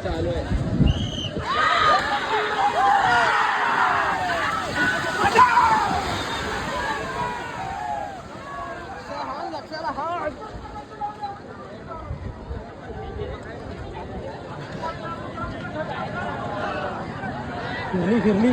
चालू आहे. फिरली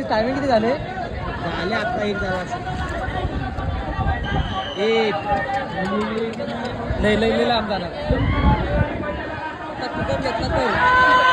टायमिंग किती झाले आता 1 झाला असं. 1 लई लई लई लांब जाणार. आता कुठं घेतला तो